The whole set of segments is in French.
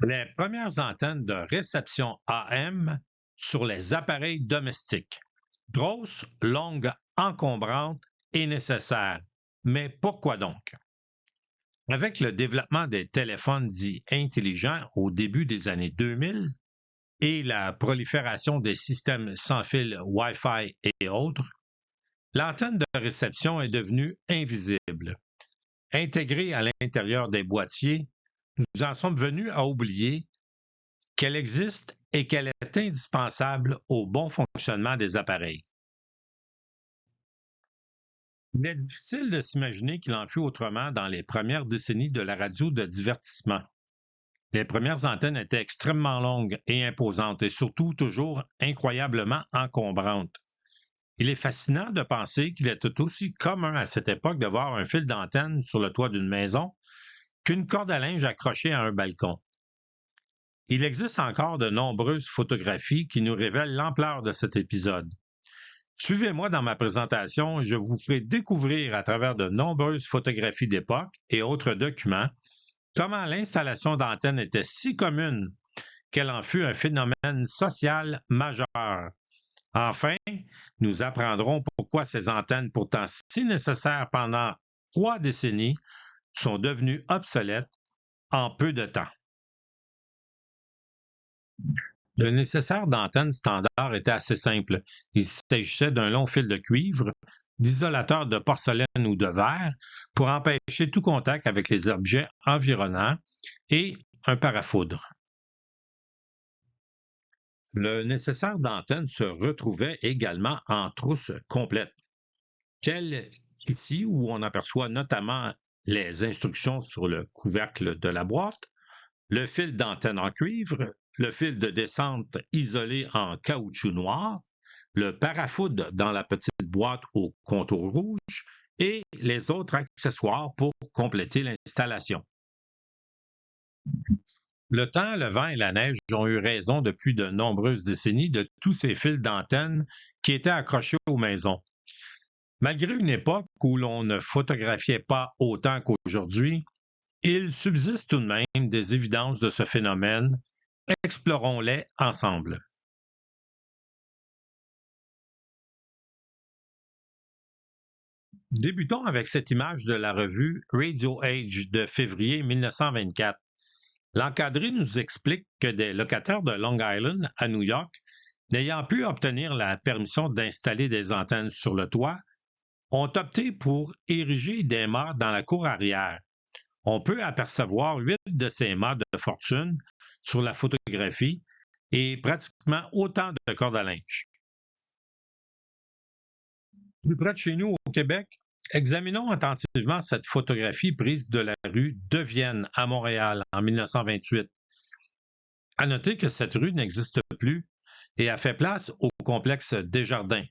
Les premières antennes de réception AM sur les appareils domestiques. Grosses, longues, encombrantes et nécessaires. Mais pourquoi donc? Avec le développement des téléphones dits intelligents au début des années 2000 et la prolifération des systèmes sans fil Wi-Fi et autres, l'antenne de réception est devenue invisible. Intégrée à l'intérieur des boîtiers, nous en sommes venus à oublier qu'elle existe et qu'elle est indispensable au bon fonctionnement des appareils. Il est difficile de s'imaginer qu'il en fut autrement dans les premières décennies de la radio de divertissement. Les premières antennes étaient extrêmement longues et imposantes et surtout toujours incroyablement encombrantes. Il est fascinant de penser qu'il était aussi commun à cette époque de voir un fil d'antenne sur le toit d'une maison qu'une corde à linge accrochée à un balcon. Il existe encore de nombreuses photographies qui nous révèlent l'ampleur de cet épisode. Suivez-moi dans ma présentation et je vous ferai découvrir à travers de nombreuses photographies d'époque et autres documents comment l'installation d'antennes était si commune qu'elle en fut un phénomène social majeur. Enfin, nous apprendrons pourquoi ces antennes, pourtant si nécessaires pendant 3 décennies, sont devenues obsolètes en peu de temps. Le nécessaire d'antenne standard était assez simple. Il s'agissait d'un long fil de cuivre, d'isolateur de porcelaine ou de verre pour empêcher tout contact avec les objets environnants et un parafoudre. Le nécessaire d'antenne se retrouvait également en trousse complète, telle qu'ici où on aperçoit notamment les instructions sur le couvercle de la boîte, le fil d'antenne en cuivre, le fil de descente isolé en caoutchouc noir, le parafoudre dans la petite boîte au contour rouge et les autres accessoires pour compléter l'installation. Le temps, le vent et la neige ont eu raison depuis de nombreuses décennies de tous ces fils d'antenne qui étaient accrochés aux maisons. Malgré une époque où l'on ne photographiait pas autant qu'aujourd'hui, il subsiste tout de même des évidences de ce phénomène. Explorons-les ensemble. Débutons avec cette image de la revue Radio Age de février 1924. L'encadré nous explique que des locataires de Long Island à New York, n'ayant pu obtenir la permission d'installer des antennes sur le toit, ont opté pour ériger des mâts dans la cour arrière. On peut apercevoir 8 de ces mâts de fortune sur la photographie et pratiquement autant de cordes à linge. Plus près de chez nous, au Québec, examinons attentivement cette photographie prise de la rue de Vienne à Montréal en 1928. À noter que cette rue n'existe plus et a fait place au complexe Desjardins.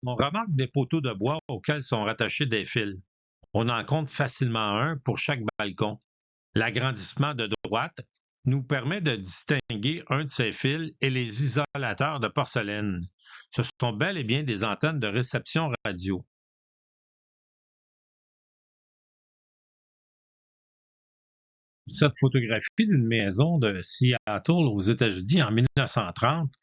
On remarque des poteaux de bois auxquels sont rattachés des fils. On en compte facilement un pour chaque balcon. L'agrandissement de droite nous permet de distinguer un de ces fils et les isolateurs de porcelaine. Ce sont bel et bien des antennes de réception radio. Cette photographie d'une maison de Seattle aux États-Unis en 1930,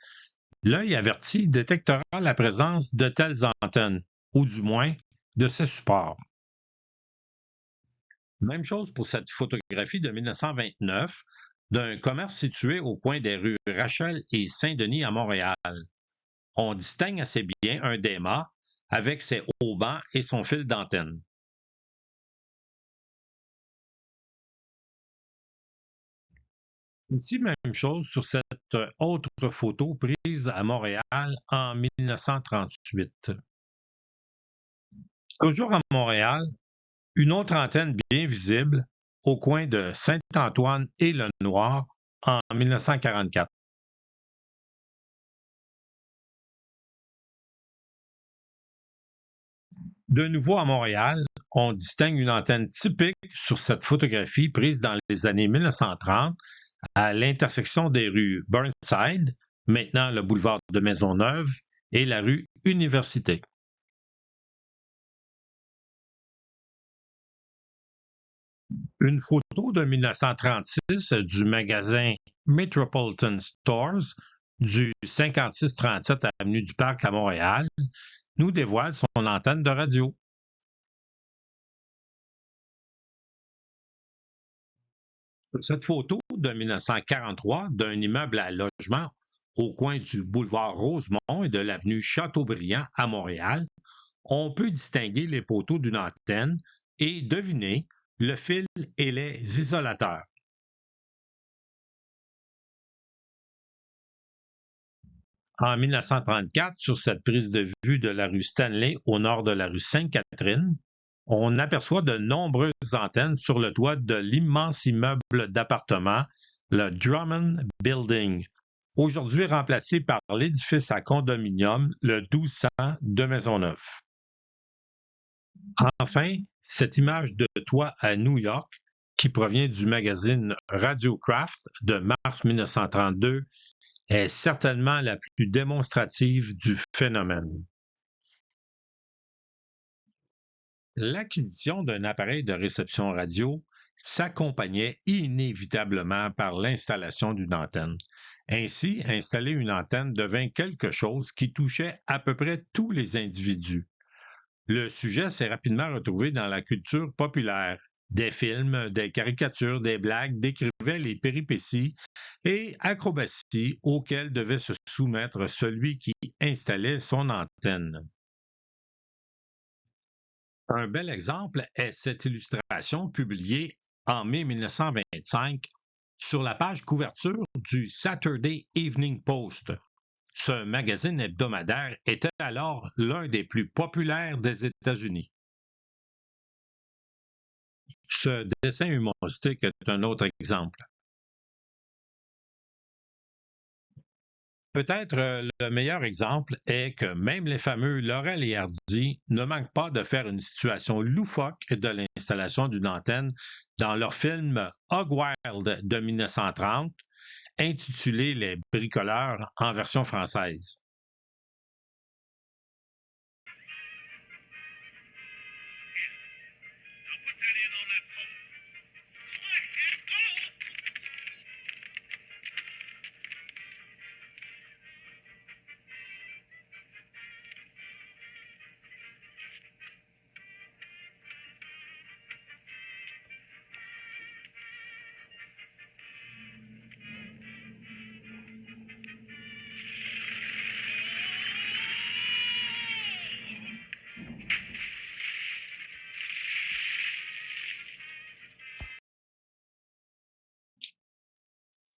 l'œil averti détectera la présence de telles antennes, ou du moins de ces supports. Même chose pour cette photographie de 1929 d'un commerce situé au coin des rues Rachel et Saint-Denis à Montréal. On distingue assez bien un des mâts avec ses haubans et son fil d'antenne. Ici, même chose sur cette autre photo prise à Montréal en 1938. Toujours à Montréal, une autre antenne bien visible au coin de Saint-Antoine et Le Noir en 1944. De nouveau à Montréal, on distingue une antenne typique sur cette photographie prise dans les années 1930 à l'intersection des rues Burnside, maintenant le boulevard de Maisonneuve, et la rue Université. Une photo de 1936 du magasin Metropolitan Stores du 5637 avenue du Parc à Montréal nous dévoile son antenne de radio. Cette photo de 1943 d'un immeuble à logement au coin du boulevard Rosemont et de l'avenue Chateaubriand à Montréal, on peut distinguer les poteaux d'une antenne et deviner le fil et les isolateurs. En 1934, sur cette prise de vue de la rue Stanley au nord de la rue Sainte-Catherine, on aperçoit de nombreuses antennes sur le toit de l'immense immeuble d'appartements, le Drummond Building, aujourd'hui remplacé par l'édifice à condominium, le 1200 de Maisonneuve. Enfin, cette image de toit à New York, qui provient du magazine Radiocraft de mars 1932, est certainement la plus démonstrative du phénomène. L'acquisition d'un appareil de réception radio s'accompagnait inévitablement par l'installation d'une antenne. Ainsi, installer une antenne devint quelque chose qui touchait à peu près tous les individus. Le sujet s'est rapidement retrouvé dans la culture populaire. Des films, des caricatures, des blagues décrivaient les péripéties et acrobaties auxquelles devait se soumettre celui qui installait son antenne. Un bel exemple est cette illustration publiée en mai 1925 sur la page couverture du Saturday Evening Post. Ce magazine hebdomadaire était alors l'un des plus populaires des États-Unis. Ce dessin humoristique est un autre exemple. Peut-être le meilleur exemple est que même les fameux Laurel et Hardy ne manquent pas de faire une situation loufoque de l'installation d'une antenne dans leur film Hog Wild de 1930, intitulé Les bricoleurs en version française.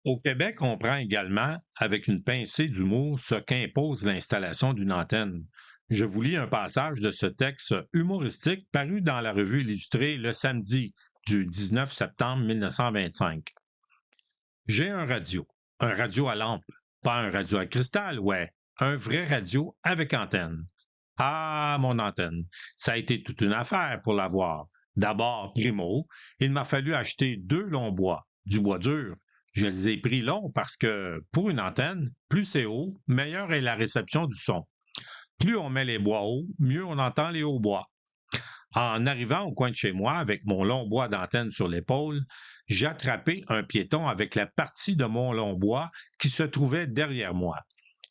Au Québec, on prend également, avec une pincée d'humour, ce qu'impose l'installation d'une antenne. Je vous lis un passage de ce texte humoristique paru dans la revue illustrée le samedi du 19 septembre 1925. J'ai un radio à lampe, pas un radio à cristal, ouais, un vrai radio avec antenne. Ah, mon antenne, ça a été toute une affaire pour l'avoir. D'abord, primo, il m'a fallu acheter 2 longs bois, du bois dur. Je les ai pris longs parce que, pour une antenne, plus c'est haut, meilleure est la réception du son. Plus on met les bois hauts, mieux on entend les hauts bois. En arrivant au coin de chez moi avec mon long bois d'antenne sur l'épaule, j'ai attrapé un piéton avec la partie de mon long bois qui se trouvait derrière moi.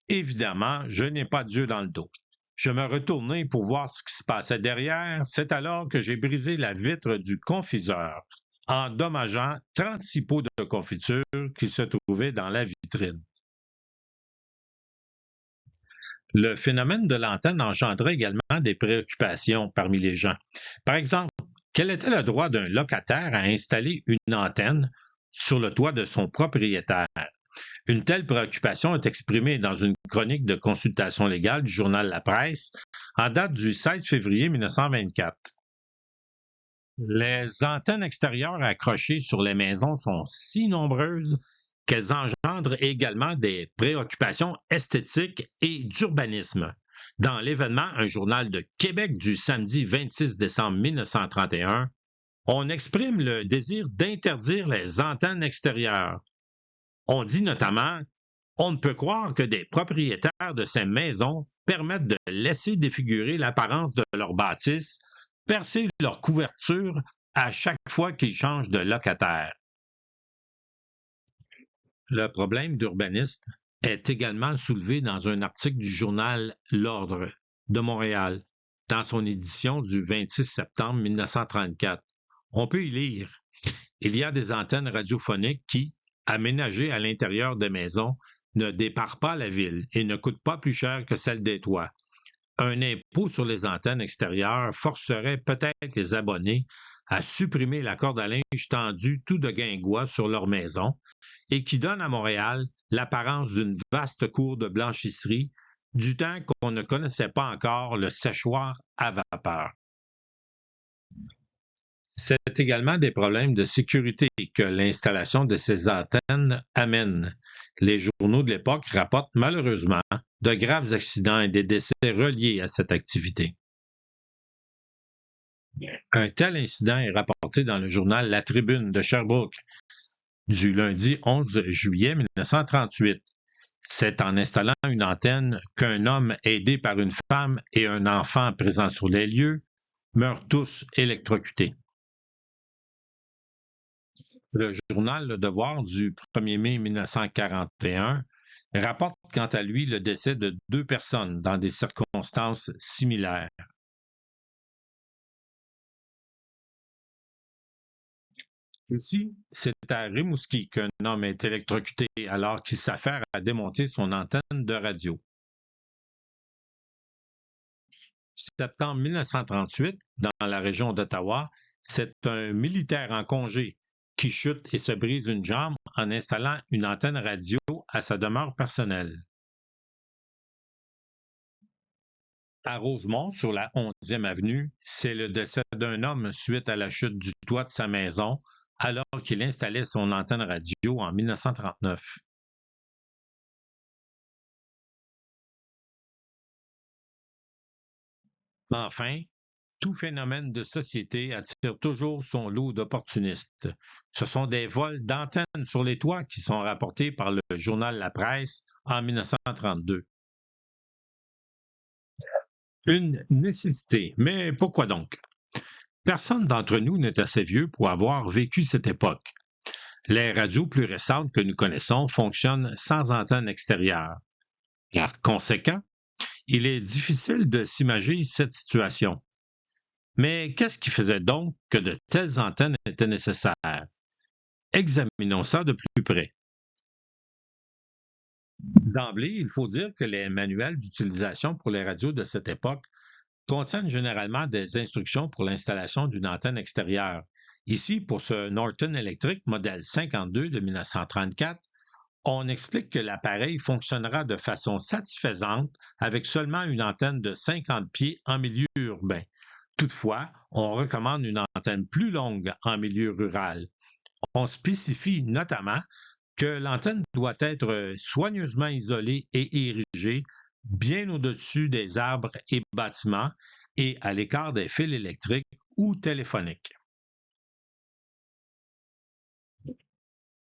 Évidemment, je n'ai pas Dieu dans le dos. Je me retournai pour voir ce qui se passait derrière. C'est alors que j'ai brisé la vitre du confiseur, endommageant 36 pots de confiture qui se trouvaient dans la vitrine. Le phénomène de l'antenne engendrait également des préoccupations parmi les gens. Par exemple, quel était le droit d'un locataire à installer une antenne sur le toit de son propriétaire? Une telle préoccupation est exprimée dans une chronique de consultation légale du journal La Presse en date du 16 février 1924. Les antennes extérieures accrochées sur les maisons sont si nombreuses qu'elles engendrent également des préoccupations esthétiques et d'urbanisme. Dans l'événement Un journal de Québec du samedi 26 décembre 1931, on exprime le désir d'interdire les antennes extérieures. On dit notamment on ne peut croire que des propriétaires de ces maisons permettent de laisser défigurer l'apparence de leur bâtisse, percer leur couverture à chaque fois qu'il change de locataire. Le problème d'urbanisme est également soulevé dans un article du journal L'Ordre de Montréal, dans son édition du 26 septembre 1934. On peut y lire: il y a des antennes radiophoniques qui, aménagées à l'intérieur des maisons, ne déparent pas la ville et ne coûtent pas plus cher que celles des toits. Un impôt sur les antennes extérieures forcerait peut-être les abonnés à supprimer la corde à linge tendue tout de guingois sur leur maison et qui donne à Montréal l'apparence d'une vaste cour de blanchisserie du temps qu'on ne connaissait pas encore le séchoir à vapeur. C'est également des problèmes de sécurité que l'installation de ces antennes amène. Les journaux de l'époque rapportent malheureusement de graves accidents et des décès reliés à cette activité. Un tel incident est rapporté dans le journal La Tribune de Sherbrooke du lundi 11 juillet 1938. C'est en installant une antenne qu'un homme aidé par une femme et un enfant présents sur les lieux meurent tous électrocutés. Le journal Le Devoir du 1er mai 1941 rapporte quant à lui le décès de 2 personnes dans des circonstances similaires. Ici, c'est à Rimouski qu'un homme est électrocuté alors qu'il s'affaire à démonter son antenne de radio. Septembre 1938, dans la région d'Ottawa, c'est un militaire en congé qui chute et se brise une jambe en installant une antenne radio à sa demeure personnelle. À Rosemont, sur la 11e avenue, c'est le décès d'un homme suite à la chute du toit de sa maison alors qu'il installait son antenne radio en 1939. Enfin, tout phénomène de société attire toujours son lot d'opportunistes. Ce sont des vols d'antennes sur les toits qui sont rapportés par le journal La Presse en 1932. Une nécessité. Mais pourquoi donc? Personne d'entre nous n'est assez vieux pour avoir vécu cette époque. Les radios plus récentes que nous connaissons fonctionnent sans antenne extérieure. Par conséquent, il est difficile de s'imager cette situation. Mais qu'est-ce qui faisait donc que de telles antennes étaient nécessaires? Examinons ça de plus près. D'emblée, il faut dire que les manuels d'utilisation pour les radios de cette époque contiennent généralement des instructions pour l'installation d'une antenne extérieure. Ici, pour ce Norton Electric modèle 52 de 1934, on explique que l'appareil fonctionnera de façon satisfaisante avec seulement une antenne de 50 pieds en milieu urbain. Toutefois, on recommande une antenne plus longue en milieu rural. On spécifie notamment que l'antenne doit être soigneusement isolée et érigée bien au-dessus des arbres et bâtiments et à l'écart des fils électriques ou téléphoniques.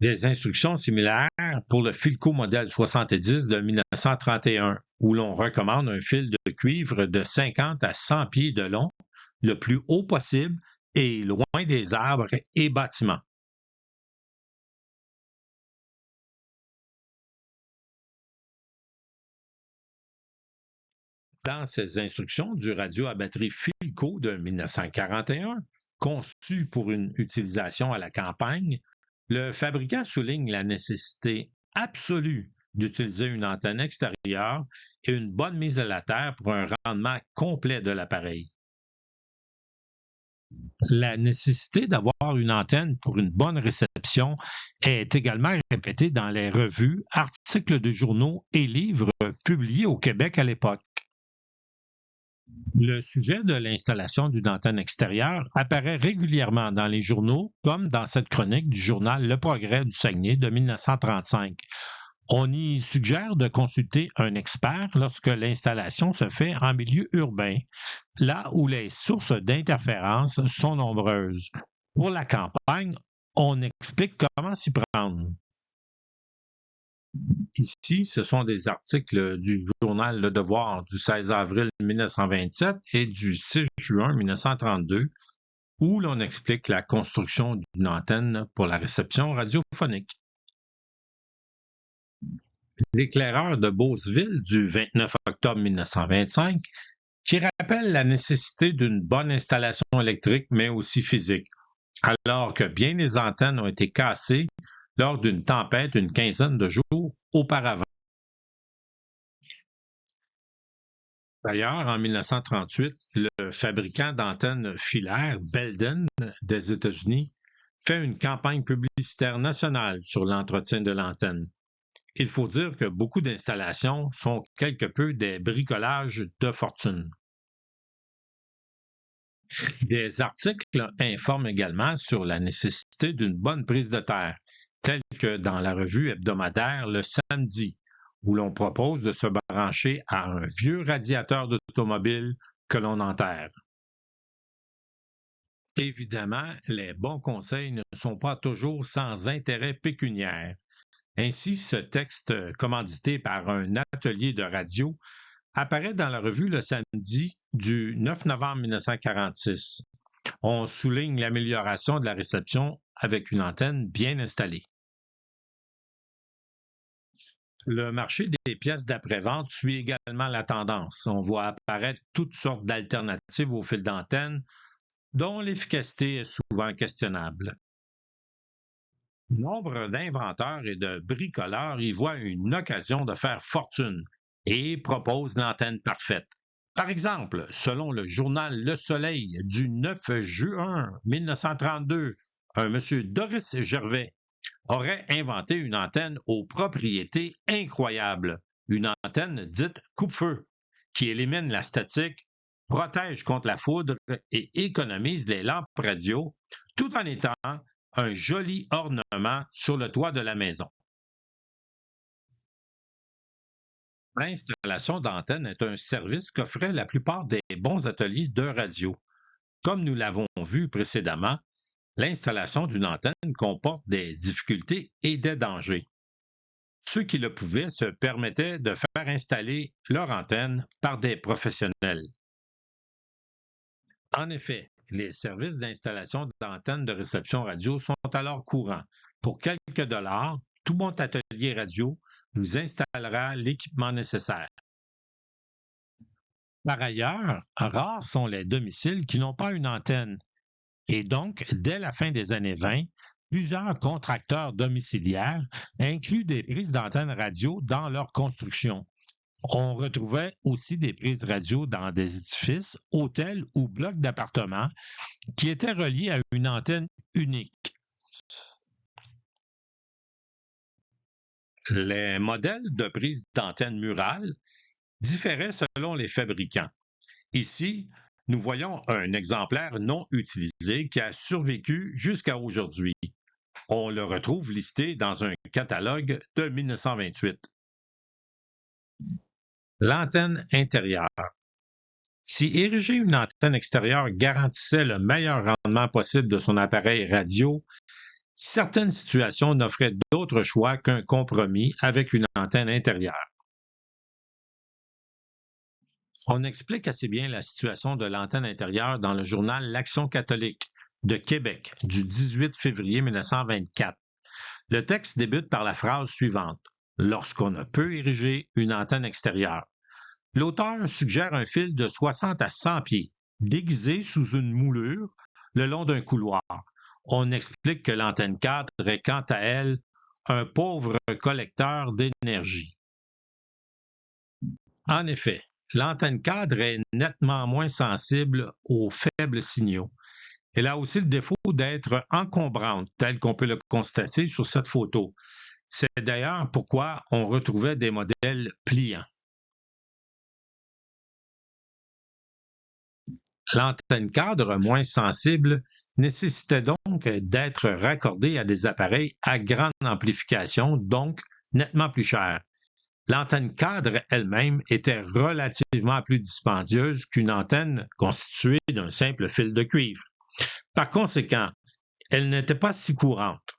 Des instructions similaires pour le Philco modèle 70 de 1931, où l'on recommande un fil de cuivre de 50 à 100 pieds de long, le plus haut possible et loin des arbres et bâtiments. Dans ces instructions du radio à batterie Philco de 1941, conçu pour une utilisation à la campagne, le fabricant souligne la nécessité absolue d'utiliser une antenne extérieure et une bonne mise à la terre pour un rendement complet de l'appareil. La nécessité d'avoir une antenne pour une bonne réception est également répétée dans les revues, articles de journaux et livres publiés au Québec à l'époque. Le sujet de l'installation d'une antenne extérieure apparaît régulièrement dans les journaux, comme dans cette chronique du journal Le Progrès du Saguenay de 1935. On y suggère de consulter un expert lorsque l'installation se fait en milieu urbain, là où les sources d'interférence sont nombreuses. Pour la campagne, on explique comment s'y prendre. Ici, ce sont des articles du journal Le Devoir du 16 avril 1927 et du 6 juin 1932 où l'on explique la construction d'une antenne pour la réception radiophonique. L'éclaireur de Beauceville du 29 octobre 1925 qui rappelle la nécessité d'une bonne installation électrique mais aussi physique, alors que bien des antennes ont été cassées lors d'une tempête une quinzaine de jours auparavant. D'ailleurs, en 1938, le fabricant d'antennes filaires Belden des États-Unis fait une campagne publicitaire nationale sur l'entretien de l'antenne. Il faut dire que beaucoup d'installations sont quelque peu des bricolages de fortune. Des articles informent également sur la nécessité d'une bonne prise de terre, telle que dans la revue hebdomadaire Le Samedi, où l'on propose de se brancher à un vieux radiateur d'automobile que l'on enterre. Évidemment, les bons conseils ne sont pas toujours sans intérêt pécuniaire. Ainsi, ce texte commandité par un atelier de radio apparaît dans la revue Le Samedi du 9 novembre 1946. On souligne l'amélioration de la réception avec une antenne bien installée. Le marché des pièces d'après-vente suit également la tendance. On voit apparaître toutes sortes d'alternatives au fil d'antenne dont l'efficacité est souvent questionnable. Nombre d'inventeurs et de bricoleurs y voient une occasion de faire fortune et proposent l'antenne parfaite. Par exemple, selon le journal Le Soleil du 9 juin 1932, un monsieur Doris Gervais aurait inventé une antenne aux propriétés incroyables, une antenne dite coupe-feu, qui élimine la statique, protège contre la foudre et économise les lampes radio, tout en étant un joli ornement sur le toit de la maison. L'installation d'antennes est un service qu'offraient la plupart des bons ateliers de radio. Comme nous l'avons vu précédemment, l'installation d'une antenne comporte des difficultés et des dangers. Ceux qui le pouvaient se permettaient de faire installer leur antenne par des professionnels. En effet, les services d'installation d'antennes de réception radio sont alors courants. Pour quelques dollars, tout bon atelier radio nous installera l'équipement nécessaire. Par ailleurs, rares sont les domiciles qui n'ont pas une antenne. Et donc, dès la fin des années 20, plusieurs contracteurs domiciliaires incluent des prises d'antennes radio dans leur construction. On retrouvait aussi des prises radio dans des édifices, hôtels ou blocs d'appartements qui étaient reliés à une antenne unique. Les modèles de prises d'antenne murales différaient selon les fabricants. Ici, nous voyons un exemplaire non utilisé qui a survécu jusqu'à aujourd'hui. On le retrouve listé dans un catalogue de 1928. L'antenne intérieure. Si ériger une antenne extérieure garantissait le meilleur rendement possible de son appareil radio, certaines situations n'offraient d'autre choix qu'un compromis avec une antenne intérieure. On explique assez bien la situation de l'antenne intérieure dans le journal L'Action catholique de Québec du 18 février 1924. Le texte débute par la phrase suivante: Lorsqu'on ne peut ériger une antenne extérieure. L'auteur suggère un fil de 60 à 100 pieds, déguisé sous une moulure le long d'un couloir. On explique que l'antenne cadre est quant à elle un pauvre collecteur d'énergie. En effet, l'antenne cadre est nettement moins sensible aux faibles signaux. Elle a aussi le défaut d'être encombrante, tel qu'on peut le constater sur cette photo. C'est d'ailleurs pourquoi on retrouvait des modèles pliants. L'antenne cadre moins sensible nécessitait donc d'être raccordée à des appareils à grande amplification, donc nettement plus chers. L'antenne cadre elle-même était relativement plus dispendieuse qu'une antenne constituée d'un simple fil de cuivre. Par conséquent, elle n'était pas si courante.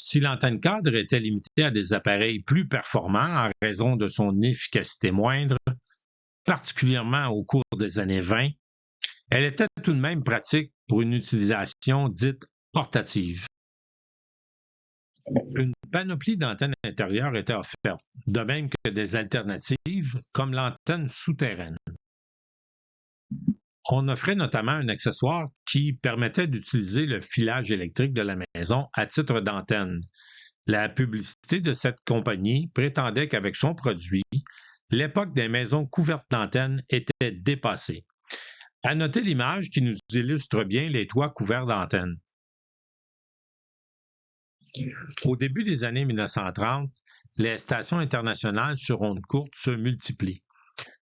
Si l'antenne cadre était limitée à des appareils plus performants en raison de son efficacité moindre, particulièrement au cours des années 20, elle était tout de même pratique pour une utilisation dite portative. Une panoplie d'antennes intérieures était offerte, de même que des alternatives comme l'antenne souterraine. On offrait notamment un accessoire qui permettait d'utiliser le filage électrique de la maison à titre d'antenne. La publicité de cette compagnie prétendait qu'avec son produit, l'époque des maisons couvertes d'antennes était dépassée. À noter l'image qui nous illustre bien les toits couverts d'antennes. Au début des années 1930, les stations internationales sur ondes courtes se multiplient,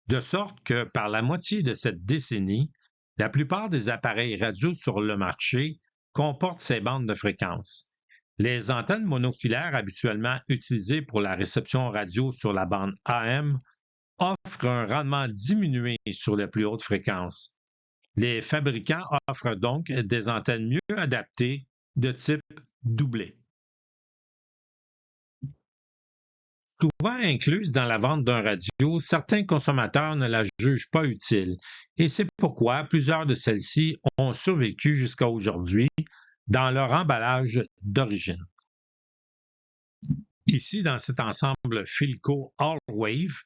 de sorte que par la moitié de cette décennie, la plupart des appareils radio sur le marché comportent ces bandes de fréquences. Les antennes monofilaires habituellement utilisées pour la réception radio sur la bande AM offrent un rendement diminué sur les plus hautes fréquences. Les fabricants offrent donc des antennes mieux adaptées de type doublé. Souvent incluse dans la vente d'un radio, certains consommateurs ne la jugent pas utile et c'est pourquoi plusieurs de celles-ci ont survécu jusqu'à aujourd'hui dans leur emballage d'origine. Ici, dans cet ensemble Philco All Wave,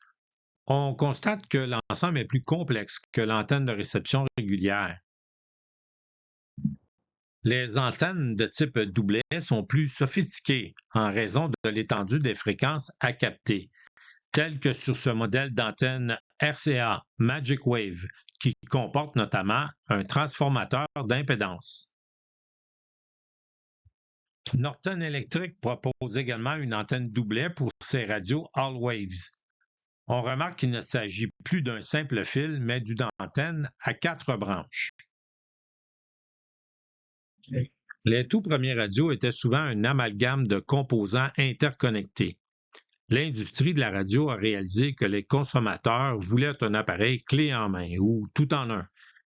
on constate que l'ensemble est plus complexe que l'antenne de réception régulière. Les antennes de type doublet sont plus sophistiquées en raison de l'étendue des fréquences à capter, telles que sur ce modèle d'antenne RCA Magic Wave qui comporte notamment un transformateur d'impédance. Norton Electric propose également une antenne doublet pour ses radios All Waves. On remarque qu'il ne s'agit plus d'un simple fil, mais d'une antenne à 4 branches. Les tout premiers radios étaient souvent un amalgame de composants interconnectés. L'industrie de la radio a réalisé que les consommateurs voulaient un appareil clé en main ou tout en un,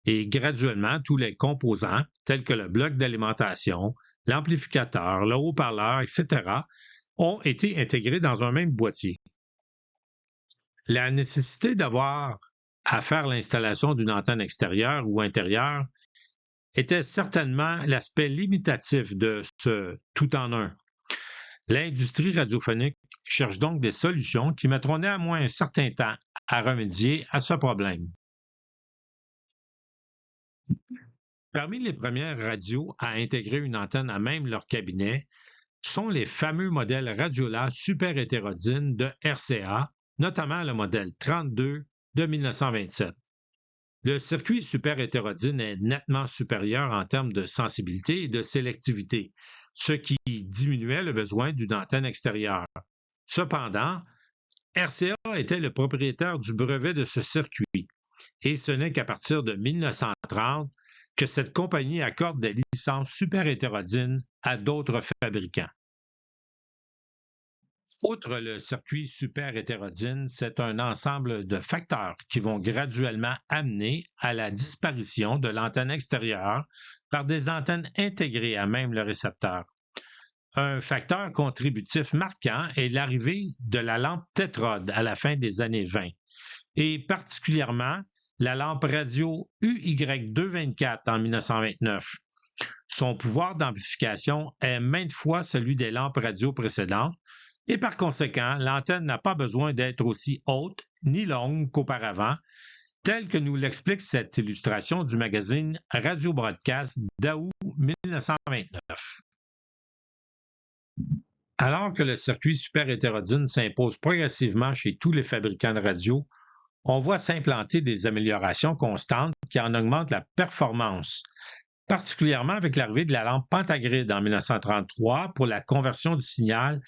et graduellement tous les composants, tels que le bloc d'alimentation, l'amplificateur, le haut-parleur, etc., ont été intégrés dans un même boîtier. La nécessité d'avoir à faire l'installation d'une antenne extérieure ou intérieure était certainement l'aspect limitatif de ce tout en un. L'industrie radiophonique cherche donc des solutions qui mettront néanmoins un certain temps à remédier à ce problème. Parmi les premières radios à intégrer une antenne à même leur cabinet sont les fameux modèles Radiola super hétérodyne de RCA, notamment le modèle 32 de 1927. Le circuit super hétérodyne est nettement supérieur en termes de sensibilité et de sélectivité, ce qui diminuait le besoin d'une antenne extérieure. Cependant, RCA était le propriétaire du brevet de ce circuit, et ce n'est qu'à partir de 1930 que cette compagnie accorde des licences super hétérodynes à d'autres fabricants. Outre le circuit super hétérodyne, c'est un ensemble de facteurs qui vont graduellement amener à la disparition de l'antenne extérieure par des antennes intégrées à même le récepteur. Un facteur contributif marquant est l'arrivée de la lampe tétrode à la fin des années 20, et particulièrement la lampe radio UY224 en 1929. Son pouvoir d'amplification est maintes fois celui des lampes radio précédentes, et par conséquent, l'antenne n'a pas besoin d'être aussi haute ni longue qu'auparavant, telle que nous l'explique cette illustration du magazine Radio Broadcast d'août 1929. Alors que le circuit super hétérodyne s'impose progressivement chez tous les fabricants de radio, on voit s'implanter des améliorations constantes qui en augmentent la performance, particulièrement avec l'arrivée de la lampe pentagrid en 1933 pour la conversion du signal,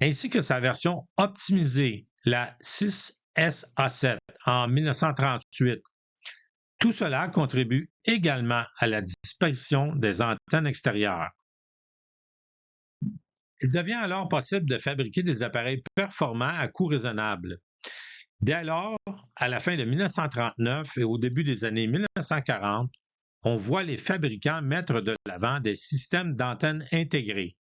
ainsi que sa version optimisée, la 6SA7 en 1938. Tout cela contribue également à la disparition des antennes extérieures. Il devient alors possible de fabriquer des appareils performants à coût raisonnable. Dès lors, à la fin de 1939 et au début des années 1940, on voit les fabricants mettre de l'avant des systèmes d'antennes intégrés.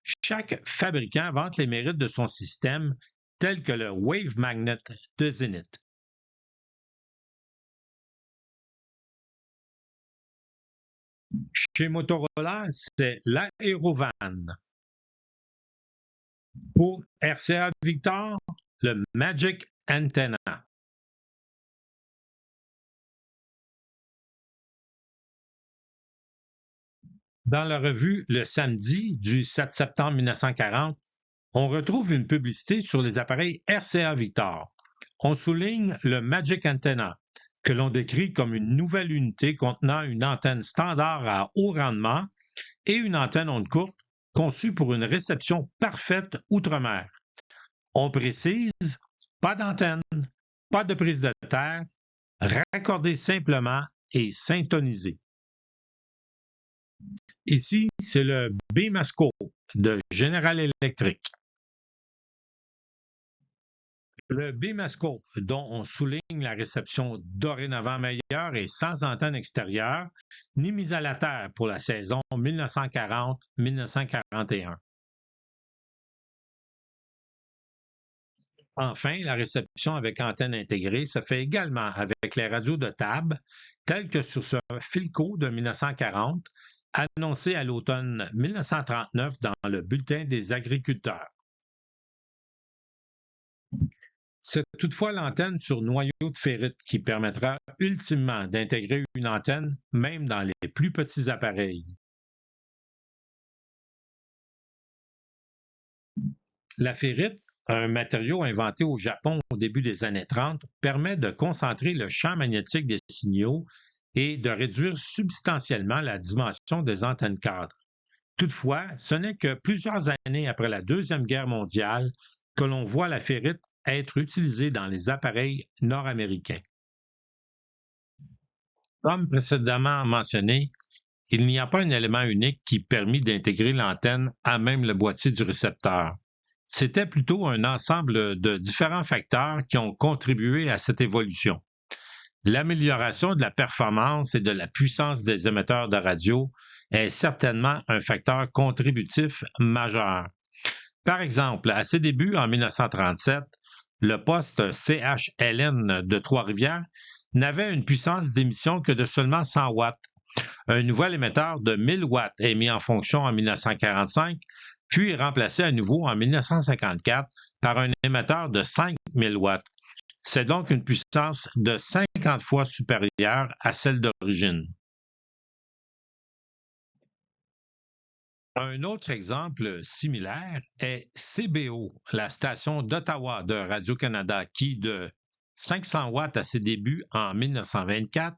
Chaque fabricant vante les mérites de son système, tel que le Wave Magnet de Zenith. Chez Motorola, c'est l'Aerovan. Pour RCA Victor, le Magic Antenna. Dans la revue Le Samedi du 7 septembre 1940, on retrouve une publicité sur les appareils RCA Victor. On souligne le Magic Antenna, que l'on décrit comme une nouvelle unité contenant une antenne standard à haut rendement et une antenne onde courte conçue pour une réception parfaite outre-mer. On précise, pas d'antenne, pas de prise de terre, raccordé simplement et syntonisé. Ici, c'est le Bemasco de General Electric. Le Bemasco, dont on souligne la réception dorénavant meilleure et sans antenne extérieure, ni mise à la terre pour la saison 1940-1941. Enfin, la réception avec antenne intégrée se fait également avec les radios de table, telles que sur ce Philco de 1940, annoncé à l'automne 1939 dans le Bulletin des agriculteurs. C'est toutefois l'antenne sur noyau de ferrite qui permettra ultimement d'intégrer une antenne même dans les plus petits appareils. La ferrite, un matériau inventé au Japon au début des années 30, permet de concentrer le champ magnétique des signaux et de réduire substantiellement la dimension des antennes cadres. Toutefois, ce n'est que plusieurs années après la Deuxième Guerre mondiale que l'on voit la ferrite être utilisée dans les appareils nord-américains. Comme précédemment mentionné, il n'y a pas un élément unique qui permit d'intégrer l'antenne à même le boîtier du récepteur. C'était plutôt un ensemble de différents facteurs qui ont contribué à cette évolution. L'amélioration de la performance et de la puissance des émetteurs de radio est certainement un facteur contributif majeur. Par exemple, à ses débuts en 1937, le poste CHLN de Trois-Rivières n'avait une puissance d'émission que de seulement 100 watts. Un nouvel émetteur de 1000 watts est mis en fonction en 1945, puis est remplacé à nouveau en 1954 par un émetteur de 5000 watts. C'est donc une puissance de 50 fois supérieure à celle d'origine. Un autre exemple similaire est CBO, la station d'Ottawa de Radio-Canada qui, de 500 watts à ses débuts en 1924,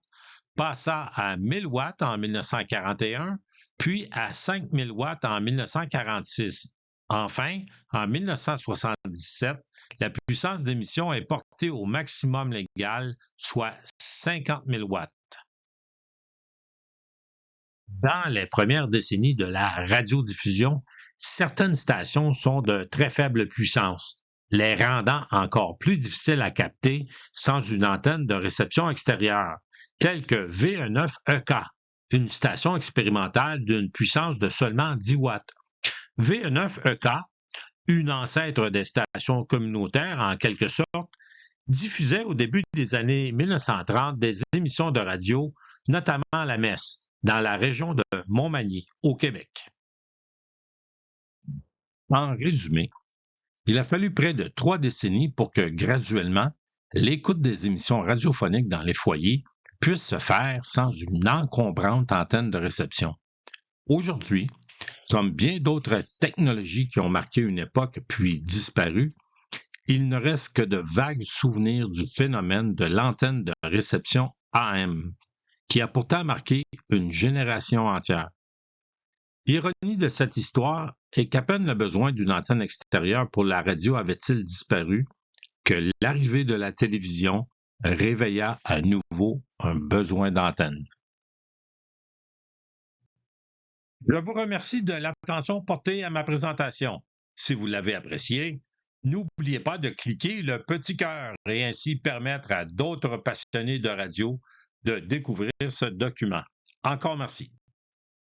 passa à 1000 watts en 1941, puis à 5000 watts en 1946. Enfin, en 1977, la puissance d'émission est portée au maximum légal, soit 50 000 watts. Dans les premières décennies de la radiodiffusion, certaines stations sont de très faible puissance, les rendant encore plus difficiles à capter sans une antenne de réception extérieure, telle que VE9EK, une station expérimentale d'une puissance de seulement 10 watts. VE9EK, une ancêtre des stations communautaires en quelque sorte, diffusait au début des années 1930 des émissions de radio, notamment à la Messe, dans la région de Montmagny, au Québec. En résumé, il a fallu près de 3 décennies pour que, graduellement, l'écoute des émissions radiophoniques dans les foyers puisse se faire sans une encombrante antenne de réception. Aujourd'hui, comme bien d'autres technologies qui ont marqué une époque puis disparu, il ne reste que de vagues souvenirs du phénomène de l'antenne de réception AM, qui a pourtant marqué une génération entière. L'ironie de cette histoire est qu'à peine le besoin d'une antenne extérieure pour la radio avait-il disparu, que l'arrivée de la télévision réveilla à nouveau un besoin d'antenne. Je vous remercie de l'attention portée à ma présentation. Si vous l'avez appréciée, n'oubliez pas de cliquer le petit cœur et ainsi permettre à d'autres passionnés de radio de découvrir ce document. Encore merci.